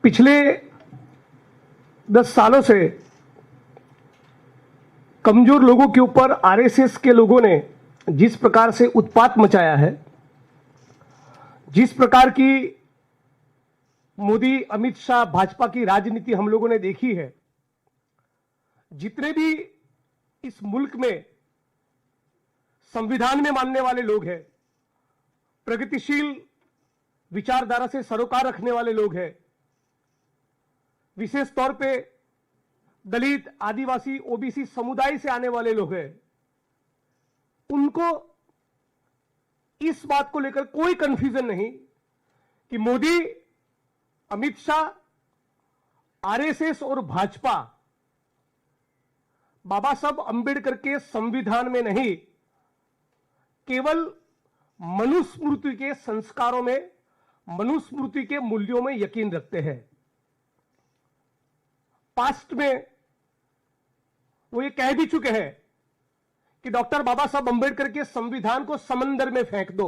पिछले 10 सालों से कमजोर लोगों के ऊपर आरएसएस के लोगों ने जिस प्रकार से उत्पात मचाया है, जिस प्रकार की मोदी अमित शाह भाजपा की राजनीति हम लोगों ने देखी है, जितने भी इस मुल्क में संविधान में मानने वाले लोग हैं, प्रगतिशील विचारधारा से सरोकार रखने वाले लोग हैं, विशेष तौर पे दलित, आदिवासी, ओबीसी समुदाय से आने वाले लोग हैं, उनको इस बात को लेकर कोई कंफ्यूजन नहीं कि मोदी, अमित शाह, आरएसएस और भाजपा बाबा साहब अंबेडकर के संविधान में नहीं, केवल मनुस्मृति के संस्कारों में, मनुस्मृति के मूल्यों में यकीन रखते हैं। पास्ट में वो ये कह भी चुके हैं कि डॉक्टर बाबा साहब अंबेडकर के संविधान को समंदर में फेंक दो।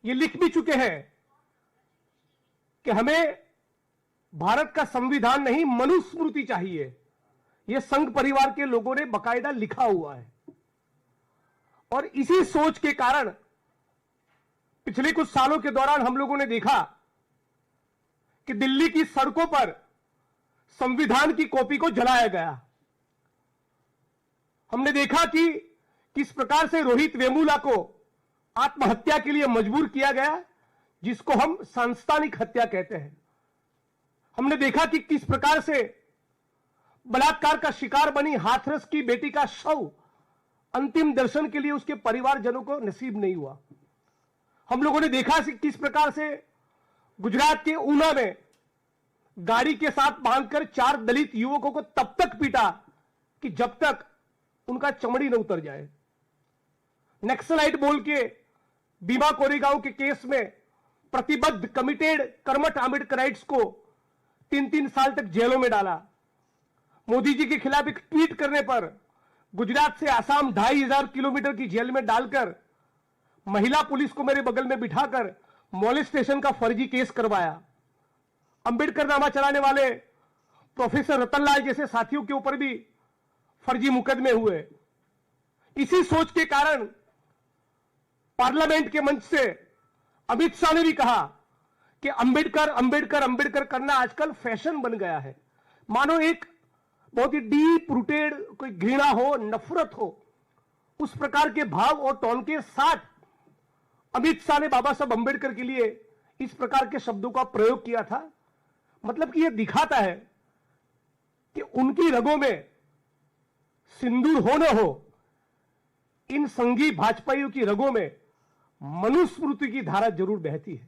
ये लिख भी चुके हैं कि हमें भारत का संविधान नहीं, मनुस्मृति चाहिए। ये संघ परिवार के लोगों ने बकायदा लिखा हुआ है। और इसी सोच के कारण पिछले कुछ सालों के दौरान हम लोगों ने देखा कि दिल्ली की सड़कों पर संविधान की कॉपी को जलाया गया। हमने देखा कि किस प्रकार से रोहित वेमुला को आत्महत्या के लिए मजबूर किया गया, जिसको हम सांस्थानिक हत्या कहते हैं। हमने देखा कि किस प्रकार से बलात्कार का शिकार बनी हाथरस की बेटी का शव अंतिम दर्शन के लिए उसके परिवारजनों को नसीब नहीं हुआ। हम लोगों ने देखा कि किस प्रकार से गुजरात के ऊना में गाड़ी के साथ बांधकर 4 दलित युवकों को तब तक पीटा कि जब तक उनका चमड़ी न उतर जाए। नक्सलाइट बोल के भीमा कोरेगांव के केस में प्रतिबद्ध, कमिटेड, कर्मठ आंबेडकराइट्स को 3-3 साल तक जेलों में डाला। मोदी जी के खिलाफ एक ट्वीट करने पर गुजरात से आसाम 2500 किलोमीटर की जेल में डालकर महिला पुलिस को मेरे बगल में बिठाकर मॉलेस्टेशन का फर्जी केस करवाया। अंबेडकर नामा चलाने वाले प्रोफेसर रतनलाल जैसे साथियों के ऊपर भी फर्जी मुकदमे हुए। इसी सोच के कारण पार्लियामेंट के मंच से अमित शाह ने भी कहा कि अंबेडकर अंबेडकर अंबेडकर करना आजकल फैशन बन गया है। मानो एक बहुत ही डीप रूटेड कोई घृणा हो, नफरत हो, उस प्रकार के भाव और टोन के साथ अमित शाह ने बाबा साहब अंबेडकर के लिए इस प्रकार के शब्दों का प्रयोग किया था। मतलब कि यह दिखाता है कि उनकी रगों में सिंदूर हो न हो, इन संघी भाजपाइयों की रगों में मनुस्मृति की धारा जरूर बहती है।